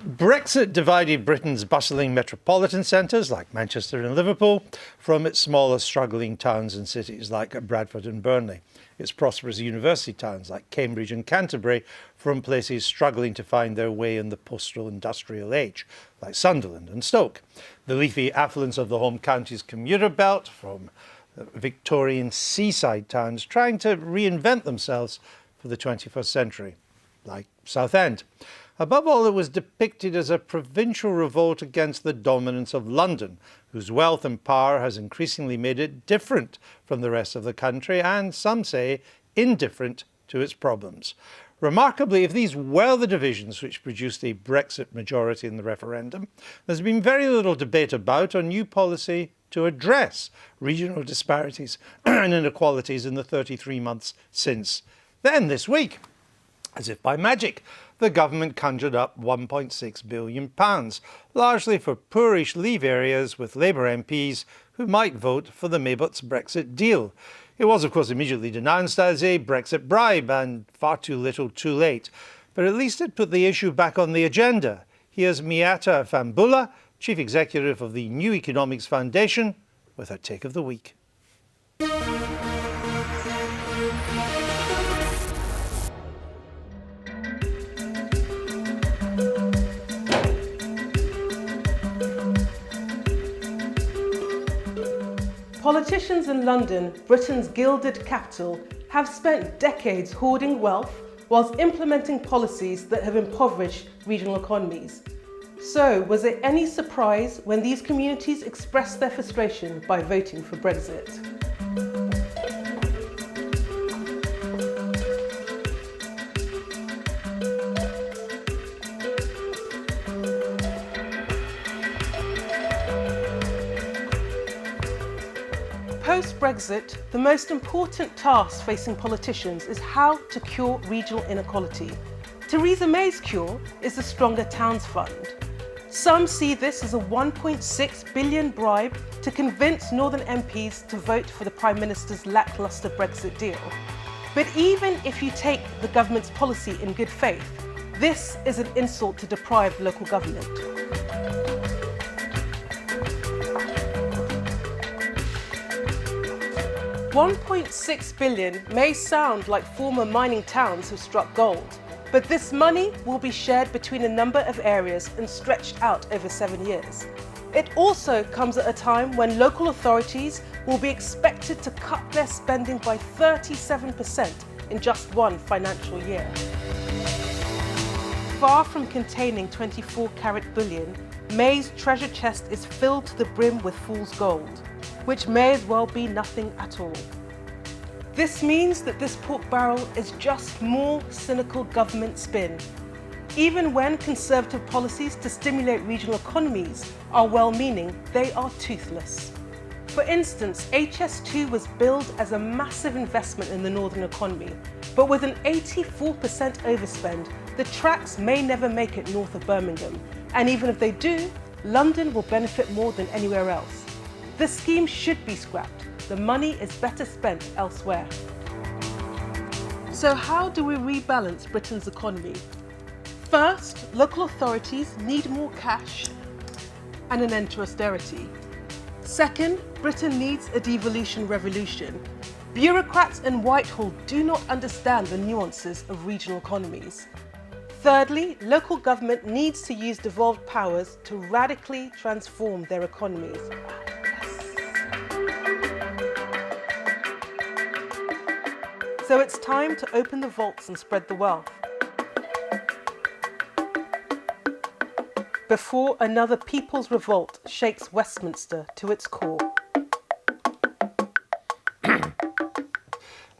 Brexit divided Britain's bustling metropolitan centres like Manchester and Liverpool from its smaller struggling towns and cities like Bradford and Burnley, its prosperous university towns like Cambridge and Canterbury from places struggling to find their way in the post-industrial age like Sunderland and Stoke, the leafy affluence of the home counties commuter belt from Victorian seaside towns trying to reinvent themselves for the 21st century like Southend. Above all, it was depicted as a provincial revolt against the dominance of London, whose wealth and power has increasingly made it different from the rest of the country and, some say, indifferent to its problems. Remarkably, if these were the divisions which produced a Brexit majority in the referendum, there's been very little debate about or new policy to address regional disparities and inequalities in the 33 months since. Then, this week, as if by magic, the government conjured up £1.6 billion, largely for poorish Leave areas with Labour MPs who might vote for the Maybot's Brexit deal. It was, of course, immediately denounced as a Brexit bribe and far too little too late. But at least it put the issue back on the agenda. Here's Miatta Fahbulleh, Chief Executive of the New Economics Foundation, with her take of the week. Politicians in London, Britain's gilded capital, have spent decades hoarding wealth whilst implementing policies that have impoverished regional economies. So, was it any surprise when these communities expressed their frustration by voting for Brexit? Post-Brexit, the most important task facing politicians is how to cure regional inequality. Theresa May's cure is the Stronger Towns Fund. Some see this as a £1.6 billion bribe to convince Northern MPs to vote for the Prime Minister's lacklustre Brexit deal. But even if you take the government's policy in good faith, this is an insult to deprived local government. £1.6 billion may sound like former mining towns have struck gold, but this money will be shared between a number of areas and stretched out over 7 years. It also comes at a time when local authorities will be expected to cut their spending by 37% in just one financial year. Far from containing 24-carat bullion, May's treasure chest is filled to the brim with fool's gold, which may as well be nothing at all. This means that this pork barrel is just more cynical government spin. Even when Conservative policies to stimulate regional economies are well-meaning, they are toothless. For instance, HS2 was billed as a massive investment in the northern economy, but with an 84% overspend, the tracks may never make it north of Birmingham, and even if they do, London will benefit more than anywhere else. The scheme should be scrapped. The money is better spent elsewhere. So how do we rebalance Britain's economy? First, local authorities need more cash and an end to austerity. Second, Britain needs a devolution revolution. Bureaucrats in Whitehall do not understand the nuances of regional economies. Thirdly, local government needs to use devolved powers to radically transform their economies. So it's time to open the vaults and spread the wealth before another people's revolt shakes Westminster to its core.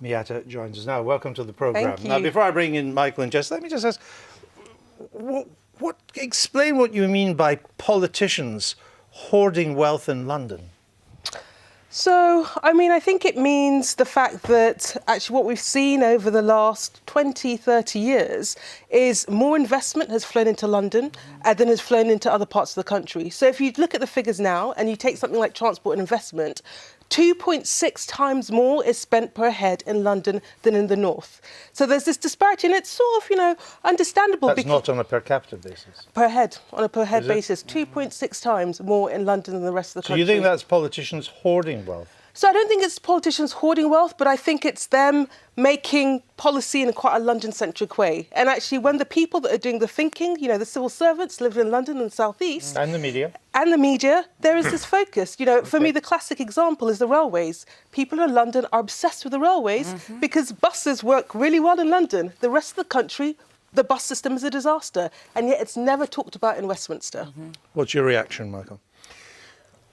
Miatta joins us now. Welcome to the programme. Thank you. Now, before I bring in Michael and Jess, let me just ask, explain what you mean by politicians hoarding wealth in London. So, I think it means the fact that actually what we've seen over the last 20, 30 years is more investment has flown into London than has flown into other parts of the country. So if you look at the figures now and you take something like transport and investment, 2.6 times more is spent per head in London than in the north. So there's this disparity, and it's sort of, understandable. That's not on a per capita basis. Per head, on a per head basis, 2.6 times more in London than the rest of the country. So you think that's politicians hoarding wealth? So I don't think it's politicians hoarding wealth, but I think it's them making policy in quite a London-centric way. And actually, when the people that are doing the thinking, the civil servants live in London and the South East. And the media. And the media, there is this focus. For me, the classic example is the railways. People in London are obsessed with the railways because buses work really well in London. The rest of the country, the bus system is a disaster. And yet it's never talked about in Westminster. What's your reaction, Michael?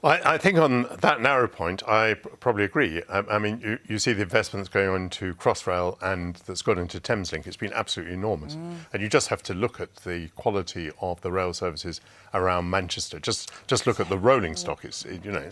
I think on that narrow point, I probably agree. I mean, you see the investments going on into Crossrail and that's gone into Thameslink. It's been absolutely enormous. And you just have to look at the quality of the rail services around Manchester. Just look at the rolling stock. It's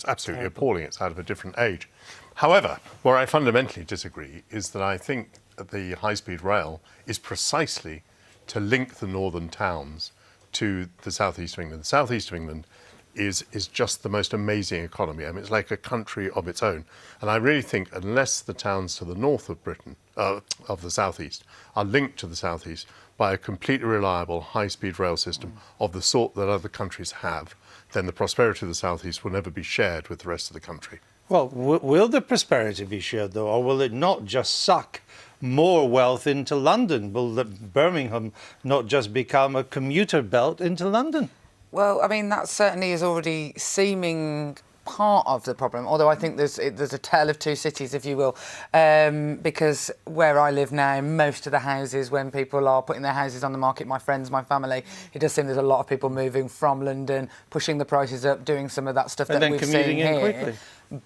absolutely appalling. It's out of a different age. However, where I fundamentally disagree is that I think the high-speed rail is precisely to link the northern towns to the southeast of England. The southeast of England is just the most amazing economy. I mean, it's like a country of its own. And I really think unless the towns to the north of Britain, of the southeast, are linked to the southeast by a completely reliable high-speed rail system of the sort that other countries have, then the prosperity of the southeast will never be shared with the rest of the country. Well, will the prosperity be shared, though, or will it not just suck more wealth into London? Will Birmingham not just become a commuter belt into London? Well, I mean, that certainly is already seeming part of the problem, although I think there's a tale of two cities, if you will, because where I live now, most of the houses, when people are putting their houses on the market, my friends, my family, it does seem there's a lot of people moving from London, pushing the prices up, doing some of that stuff that we've seen here. Quickly.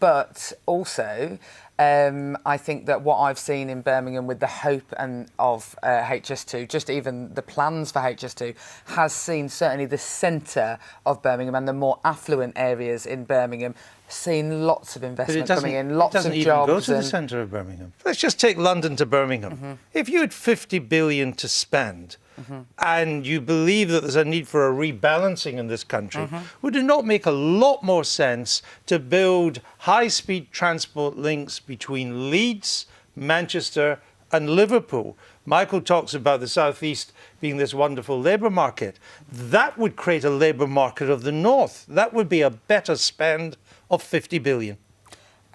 But also, I think that what I've seen in Birmingham with the hope of HS2, just even the plans for HS2, has seen certainly the centre of Birmingham and the more affluent areas in Birmingham seen lots of investment coming in, lots of jobs. It doesn't even go to the centre of Birmingham. Let's just take London to Birmingham. If you had 50 billion to spend, and you believe that there's a need for a rebalancing in this country, would it not make a lot more sense to build high-speed transport links between Leeds, Manchester and Liverpool? Michael talks about the South East being this wonderful labour market. That would create a labour market of the North. That would be a better spend of 50 billion.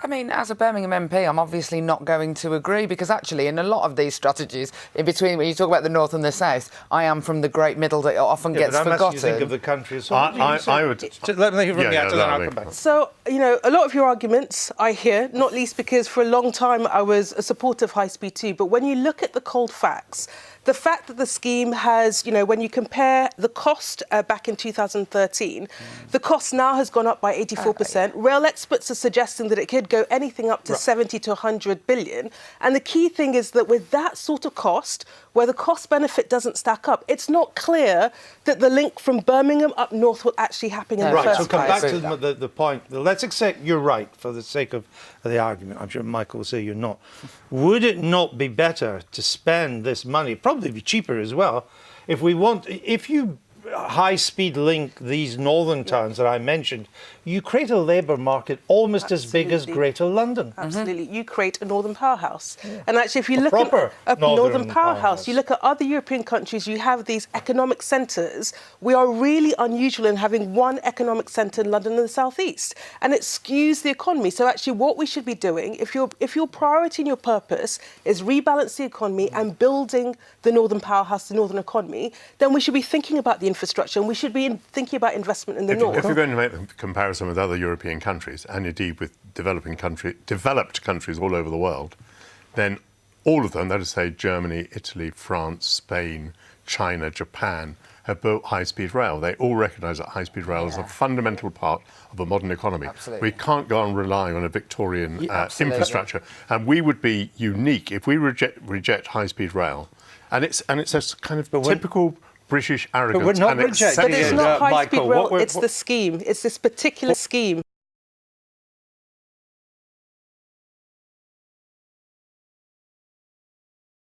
I mean, as a Birmingham MP, I'm obviously not going to agree because actually in a lot of these strategies, in between when you talk about the north and the south, I am from the great middle that often gets forgotten. But I'm asking you to think of the country as I would... Let me hear from Miatta, then I'll come back. So, a lot of your arguments I hear, not least because for a long time I was a supporter of high speed too, but when you look at the cold facts, the fact that the scheme has, when you compare the cost back in 2013, the cost now has gone up by 84%. Rail experts are suggesting that it could go anything up to 70 to 100 billion. And the key thing is that with that sort of cost, where the cost benefit doesn't stack up, it's not clear that the link from Birmingham up north will actually happen in the first place. Right, so come back to the point. Let's accept you're right for the sake of the argument. I'm sure Michael will say you're not. Would it not be better to spend this money, probably be cheaper as well, if you high-speed link these northern towns that I mentioned, you create a labour market almost as big as Greater London. Absolutely. You create a northern powerhouse. Yeah. And actually, if you look at a northern powerhouse, you look at other European countries, you have these economic centres. We are really unusual in having one economic centre in London and the South East. And it skews the economy. So actually, what we should be doing, if your priority and your purpose is rebalance the economy and building the northern powerhouse, the northern economy, then we should be thinking about the infrastructure and we should be thinking about investment in the north. If you're going to make the comparison with other European countries, and indeed with developed countries all over the world, then all of them, that is to say Germany, Italy, France, Spain, China, Japan, have built high-speed rail. They all recognise that high-speed rail is a fundamental part of a modern economy. Absolutely. We can't go on relying on a Victorian infrastructure. And we would be unique if we reject high-speed rail. And it's a kind of typical British arrogance. But we're not rejecting But it's not high-speed Michael, rail, it's the scheme. It's this particular scheme.